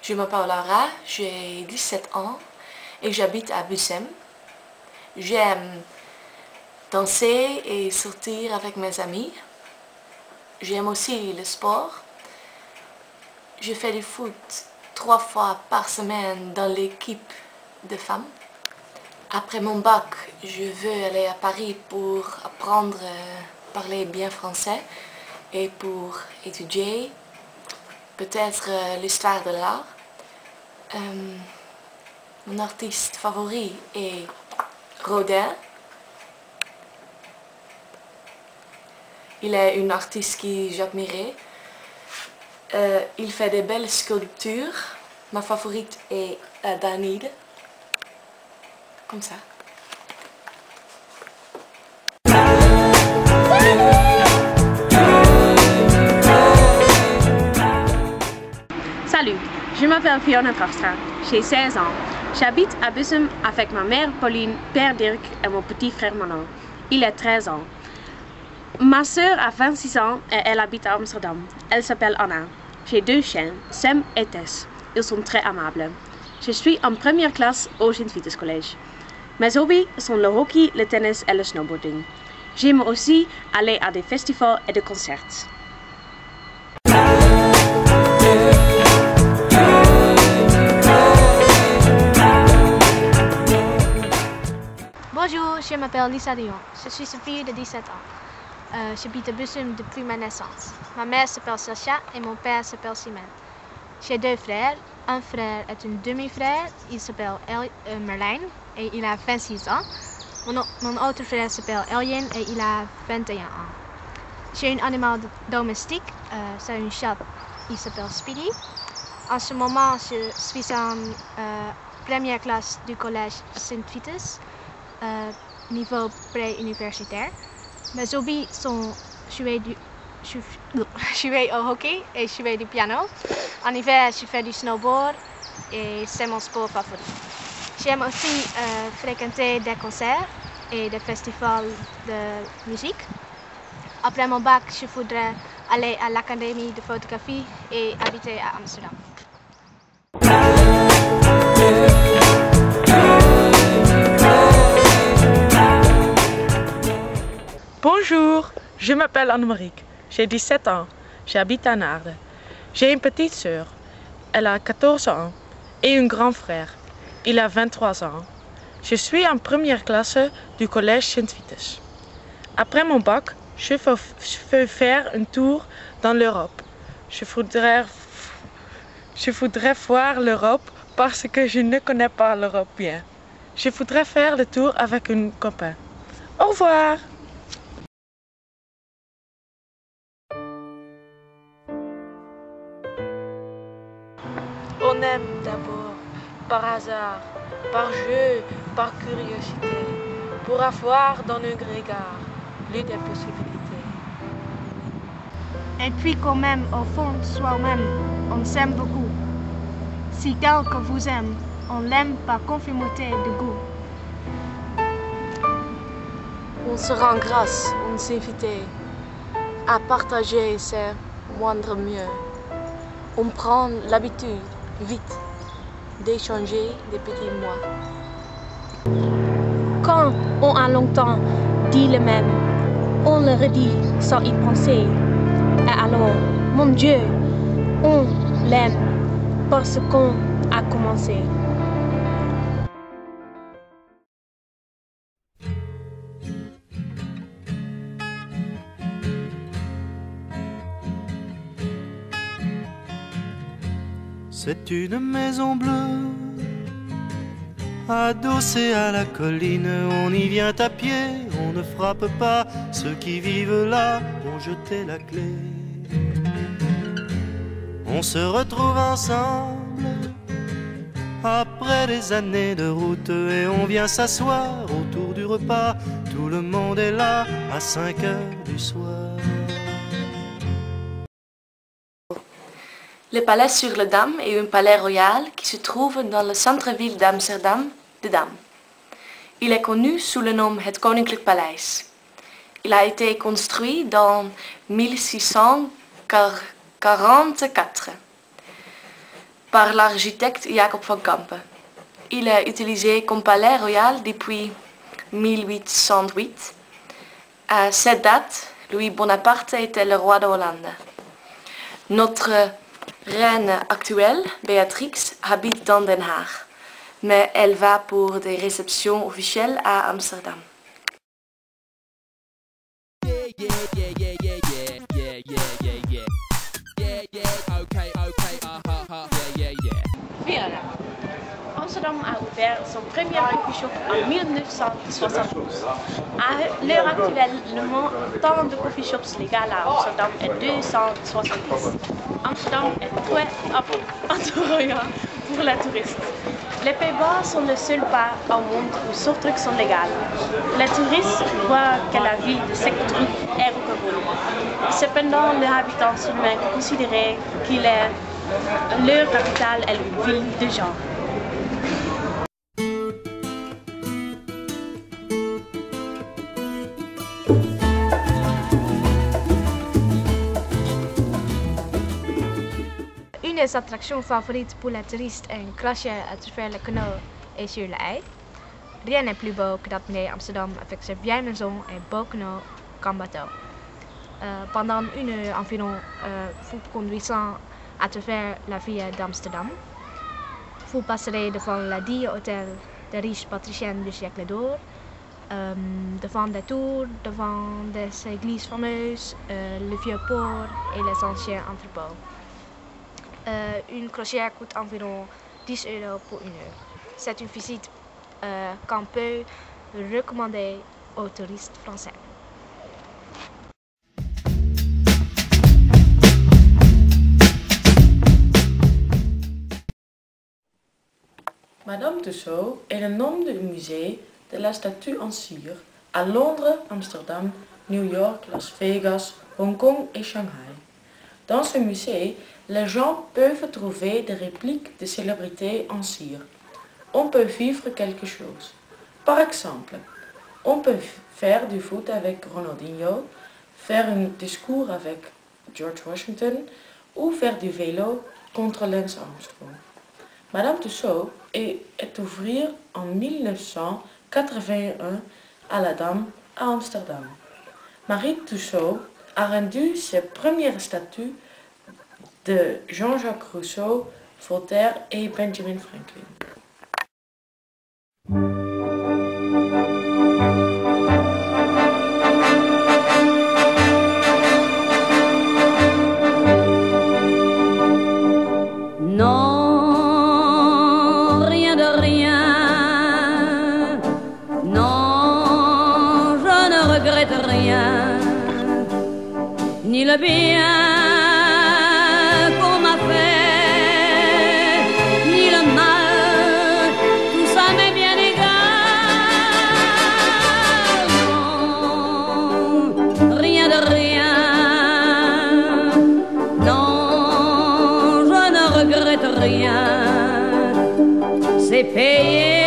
Je m'appelle Laura, j'ai 17 ans et j'habite à Bussem. J'aime danser et sortir avec mes amis. J'aime aussi le sport. Je fais du foot 3 fois par semaine dans l'équipe de femmes. Après mon bac, je veux aller à Paris pour apprendre à parler bien français et pour étudier peut-être l'histoire de l'art. Mon artiste favori est Rodin. Il est un artiste que j'admirais. Il fait de belles sculptures. Ma favorite est Danide. Comme ça. Salut, je m'appelle Fiona Trostra, j'ai 16 ans. J'habite à Bussum avec ma mère Pauline, père Dirk et mon petit frère Manon. Il a 13 ans. Ma sœur a 26 ans et elle habite à Amsterdam. Elle s'appelle Anna. J'ai 2 chiens, Sam et Tess. Ils sont très amables. Je suis en première classe au Sint-Vitus College. Mes hobbies sont le hockey, le tennis et le snowboarding. J'aime aussi aller à des festivals et des concerts. Bonjour, je m'appelle Lisa Dion. Je suis une fille de 17 ans. J'habite à Bussum depuis ma naissance. Ma mère s'appelle Sacha et mon père s'appelle Simon. J'ai 2 frères. Un frère est un demi-frère. Il s'appelle Merlijn et il a 26 ans. Mon autre frère s'appelle Elien et il a 21 ans. J'ai un animal domestique. C'est un chat. Il s'appelle Speedy. En ce moment, je suis en première classe du collège Sint-Vitus. Niveau pré-universitaire. Mes hobbies sont jouer au hockey et jouer du piano. En hiver, je fais du snowboard et c'est mon sport favori. J'aime aussi fréquenter des concerts et des festivals de musique. Après mon bac, je voudrais aller à l'académie de photographie et habiter à Amsterdam. Bonjour, je m'appelle Anne-Marique, j'ai 17 ans, j'habite à Naarden. J'ai une petite sœur, elle a 14 ans, et un grand frère, il a 23 ans. Je suis en première classe du collège Sint-Vitus. Après mon bac, je veux faire un tour dans l'Europe. Je voudrais voir l'Europe parce que je ne connais pas l'Europe bien. Je voudrais faire le tour avec un copain. Au revoir! On aime d'abord, par hasard, par jeu, par curiosité, pour avoir dans nos regards plus de possibilités. Et puis quand même, au fond de soi-même, on s'aime beaucoup. Si quelqu'un vous aime, on l'aime par conformité de goût. On se rend grâce, on s'invite à partager ses moindres mieux. On prend l'habitude, vite, d'échanger des petits mots. Quand on a longtemps dit le même, on le redit sans y penser. Et alors, mon Dieu, on l'aime parce qu'on a commencé. C'est une maison bleue, adossée à la colline. On y vient à pied, on ne frappe pas. Ceux qui vivent là ont jeté la clé. On se retrouve ensemble après des années de route et on vient s'asseoir autour du repas. Tout le monde est là à 5 heures du soir. Le palais sur le Dam est un palais royal qui se trouve dans le centre-ville d'Amsterdam, de Dam. Il est connu sous le nom Het Koninklijk Paleis. Il a été construit dans 1644 par l'architecte Jacob van Campe. Il est utilisé comme palais royal depuis 1808. À cette date, Louis Bonaparte était le roi de Hollande. Notre reine actuelle, Béatrix, habite dans Den Haag, mais elle va pour des réceptions officielles à Amsterdam. Amsterdam a ouvert son premier coffee shop en 1972. À l'heure actuelle, le montant de coffee shops légal à Amsterdam est 270. Amsterdam est très attrayant pour les touristes. Les Pays-Bas sont le seul pays au monde où ces trucs sont légaux. Les touristes voient que la ville de ces trucs est reconnue. Cependant, les habitants seulement considèrent qu'il est leur capitale est une ville de gens. Une des attractions favorites pour les touristes est une croisière à travers le canal et sur l'Eil. Rien n'est plus beau que d'amener Amsterdam avec ses vieilles maisons et beaux canaux comme bateau. Pendant une heure environ, vous conduisant à travers la ville d'Amsterdam. Vous passerez devant les 10 hôtels des riches patriciennes du siècle d'or, devant des tours, devant des églises fameuses, le vieux port et les anciens entrepôts. Une croisière coûte environ 10 € pour une heure. C'est une visite qu'on peut recommander aux touristes français. Madame Tussauds est le nom du musée de la statue en cire à Londres, Amsterdam, New York, Las Vegas, Hong Kong et Shanghai. Dans ce musée, les gens peuvent trouver des répliques de célébrités en cire. On peut vivre quelque chose. Par exemple, on peut faire du foot avec Ronaldinho, faire un discours avec George Washington ou faire du vélo contre Lance Armstrong. Madame Tussauds est ouverte en 1981 à la Dam à Amsterdam. Marie Tussauds a rendu ses premières statues de Jean-Jacques Rousseau, Voltaire et Benjamin Franklin. Non, rien de rien. Non, je ne regrette rien. Ni le bien qu'on m'a fait, ni le mal, tout ça m'est bien égal. Non, rien de rien. Non, je ne regrette rien. C'est payé.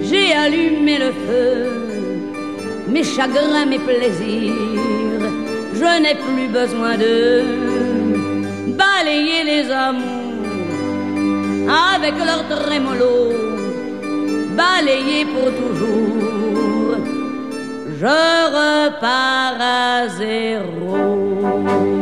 J'ai allumé le feu, mes chagrins, mes plaisirs. Je n'ai plus besoin de balayer les amours avec leur trémolo, balayer pour toujours. Je repars à zéro.